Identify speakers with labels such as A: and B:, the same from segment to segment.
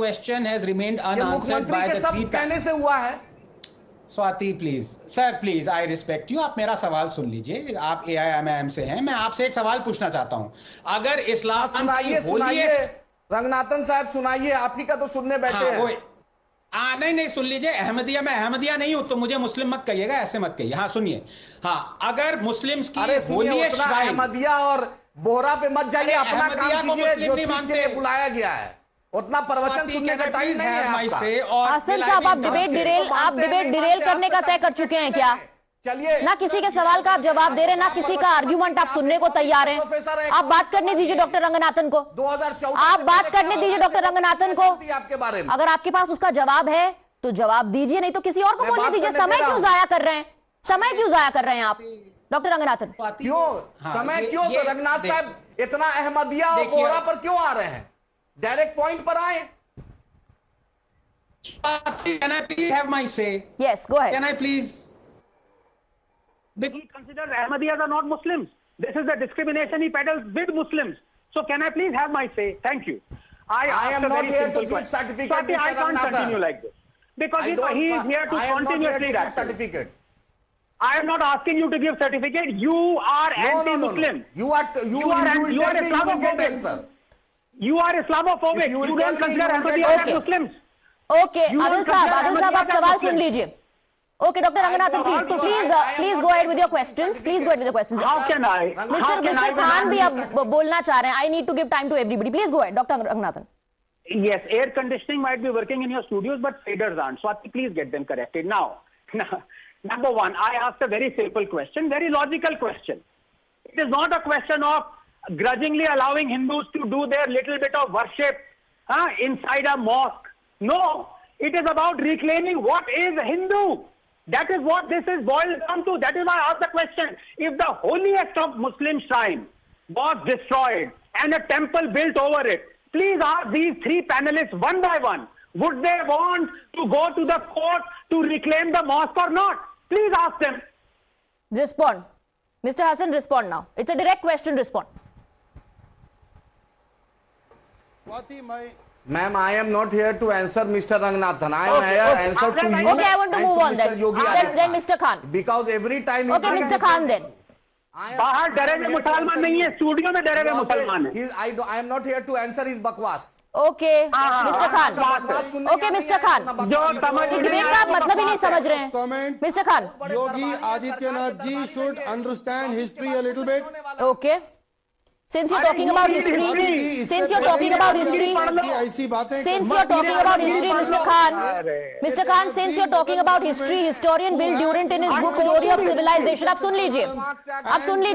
A: question has remained unanswered by the three.
B: कहने से हुआ है।
A: Swati please, sir please, I respect you, आप मेरा सवाल सुन लीजिए। आप AIMIM से हैं, मैं आपसे एक सवाल पूछना चाहता हूं। अगर इस्लाम
B: सुनाइए रंगनाथन साहब, सुनाइए, आप ही का तो सुनने बैठे हैं।
A: नहीं सुन लीजिए। अहमदिया, मैं अहमदिया नहीं हूं तो मुझे मुस्लिम मत कहिएगा, ऐसे मत कहिए। हाँ सुनिए, हाँ, अगर मुस्लिम्स की होलीएस्ट श्राइन,
B: अहमदिया और बोहरा पे मत जाइए, अपना काम कीजिए जो चीज के लिए बुलाया गया है। उतना प्रवचन सुनने का टाइम नहीं है आपका।
C: हसन साहब, आप डिबेट डिरेल करने का तय कर चुके हैं क्या?
B: चलिए,
C: ना किसी के सवाल का आप जवाब दे रहे हैं, ना किसी का आर्ग्यूमेंट आप सुनने को तैयार हैं। आप बात करने दीजिए डॉक्टर रंगनाथन को।
B: 2014
C: आप बात करने दीजिए डॉक्टर रंगनाथन को।
B: आपके बारे में
C: अगर आपके पास उसका जवाब है तो जवाब दीजिए, नहीं तो किसी और को बोलने दीजिए। समय क्यों जाया कर रहे हैं? समय क्यों जाया कर रहे हैं आप डॉक्टर रंगनाथन?
B: क्यों समय क्यों? तो रंगनाथ साहब इतना अहमदिया और बोहरा पर क्यों आ रहे हैं? डायरेक्ट पॉइंट पर आए।
A: Can I please have my say?
C: Yes, go ahead.
A: Can I please?
D: He considers Ahmadiyas are not Muslims. This is the discrimination he peddles with Muslims. So can I please have my say? Thank you. I
B: am not here to give certificate.
D: I can't continue like this. Because he is here to continuously write
B: certificate.
D: I am not asking you to give certificate. You are anti-Muslim.
B: You are Islamophobic.
D: You are Islamophobic. You don't consider Ahmadiyas as Muslims.
C: Okay, Adil साहब आप सवाल सुन लीजिए। Okay, Dr. Ranganathan, please go ahead with your questions. Please go ahead with your questions.
D: How can I?
C: Mr. Khan भी अब बोलना चाह रहे हैं. I need to give time to everybody. Please go ahead, Dr. Ranganathan.
D: Yes, air conditioning might be working in your studios, but faders aren't. So please get them corrected. Now, number one, I asked a very simple question, very logical question. It is not a question of grudgingly allowing Hindus to do their little bit of worship inside a mosque. No, it is about reclaiming what is Hindu. That is what this is boiled down to. That is why I asked the question. If the holiest of Muslim shrine was destroyed and a temple built over it, please ask these three panelists one by one, would they want to go to the court to reclaim the mosque or not? Please ask them.
C: Respond. Mr. Hassan, respond now. It's a direct question, respond.
B: Ma'am, I am not here to answer Mr. Ranganathan. I am here to answer to you.
C: Okay, I want to move on then. Then Mr. Khan.
B: Because every time.
C: Okay, Mr. Khan then.
D: बाहर डरे हुए मुसलमान नहीं है, studio में डरे हुए मुसलमान हैं.
B: I am not here to answer his bakwas.
C: Okay, Mr. Khan. Okay, Mr. Khan.
D: जो समझ
C: डिबेट का आप मतलब ही नहीं समझ रहे हैं. Mr. Khan.
E: Yogi Adityanath ji should understand history a little bit.
C: Okay. Since you're talking about history, Mr. Khan, since you're talking about history, historian Will Durant in his book Story of Civilization, आप सुन लीजिए,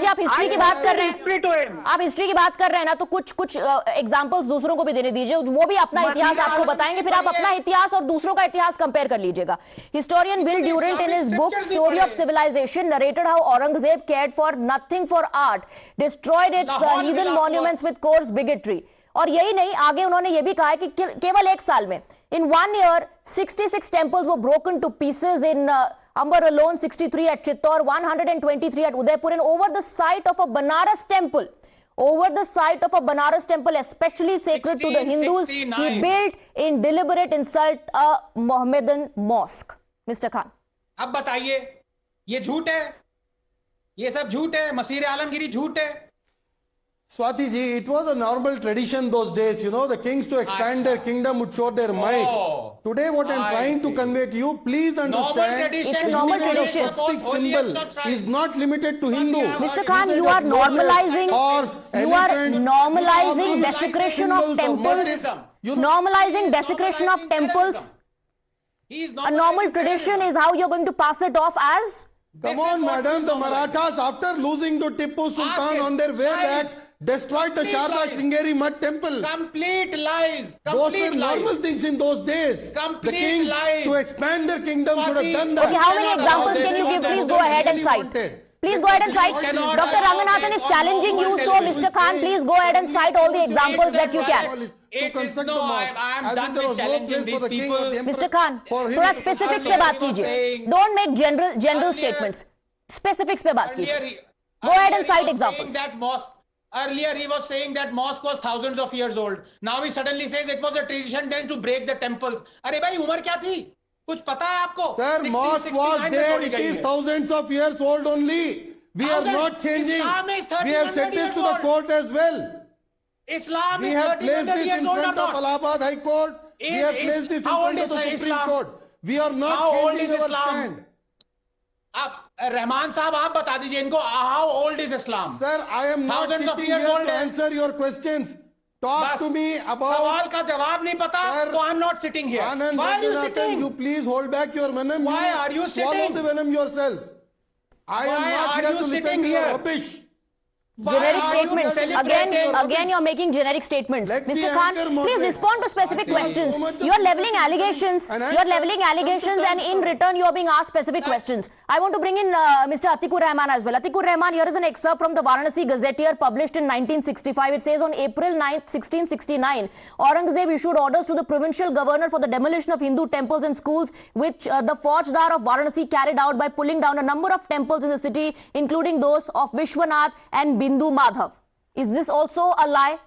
C: आप history की बात कर रहे हैं, आप history की बात कर रहे हैं ना, तो कुछ एग्जांपल्स दूसरों को भी देने दीजिए, वो भी अपना इतिहास आपको बताएंगे, फिर आप अपना इतिहास और दूसरों का इतिहास कंपेयर कर लीजिएगा. Historian Will Durant in his book Story of Civilization narrated how Aurangzeb cared for nothing for art, destroyed its heathen monuments with coarse bigotry. और यही नहीं, आगे उन्होंने ये भी कहा है कि केवल एक साल में, in 1 year 66 temples were broken to pieces in Amber alone, 63 at Chittor, 123 at Udaipur, and over the site of a Banaras temple, especially sacred to the Hindus, he built in deliberate insult a Mohammedan mosque. Mr. Khan.
A: अब बताइए, ये झूठ है, ये सब झूठ है, मसीह आलमगीरी झूठ है.
E: Swati ji, it was a normal tradition those days, the kings to expand their kingdom would show their might. Today what I'm trying to convey to you, please understand,
C: it's a normal tradition.
E: Swastik symbol is not limited to Hindu.
C: Mr. Khan, you are normalizing desecration of temples. Normalizing desecration of temples. A normal tradition is how you're going to pass it off as?
E: Come on, madam, the Marathas, after losing to Tipu Sultan on their way back, destroyed the Sharda Sringeri Mud temple.
A: Complete lies.
E: Those were normal things in those days. The kings, to expand their kingdom, should have done that.
C: Okay, how many examples can you give? Please go ahead and cite. Please go ahead and cite. Dr. Ranganathan is challenging you, so Mr. Khan, please go ahead and cite all the examples that you can.
A: I am done with challenging these people.
C: Mr. Khan, थोड़ा specifics पे बात कीजिए. Don't make general statements. Specifics पे बात कीजिए. Go ahead and cite examples.
A: Earlier he was saying that mosque was thousands of years old. Now he suddenly says it was a tradition then to break the temples. अरे भाई उम्र क्या थी? कुछ पता है आपको?
E: Sir, mosque was there. It is thousands of years old only. We are not changing. We have said this to the court as well.
A: Islam
E: we
A: is
E: have placed this in front of
A: not?
E: Allahabad High Court. We have placed this in front of the Supreme Court. We are not changing our stand.
A: आप रहमान साहब आप बता दीजिए इनको, how old is Islam?
E: Sir, I am not sitting here to answer your questions. Talk to me about
A: सवाल का जवाब नहीं पता, तो I'm not sitting here.
E: Anand,
A: Why are you sitting?
E: You please hold back your venom.
A: Why are you sitting?
E: Swallow the venom yourself. I am not here to listen to your rubbish.
C: Generic statements. Again, you're making generic statements. Mr. Khan, please respond to specific questions. You're leveling allegations. And in return, you're being asked specific questions. I want to bring in Mr. Atikur Rahman as well. Atikur Rahman, here is an excerpt from the Varanasi Gazetteer published in 1965. It says on April 9th, 1669, Aurangzeb issued orders to the provincial governor for the demolition of Hindu temples and schools, which the Faujdar of Varanasi carried out by pulling down a number of temples in the city, including those of Vishwanath and Bindu Madhav. Is this also a lie?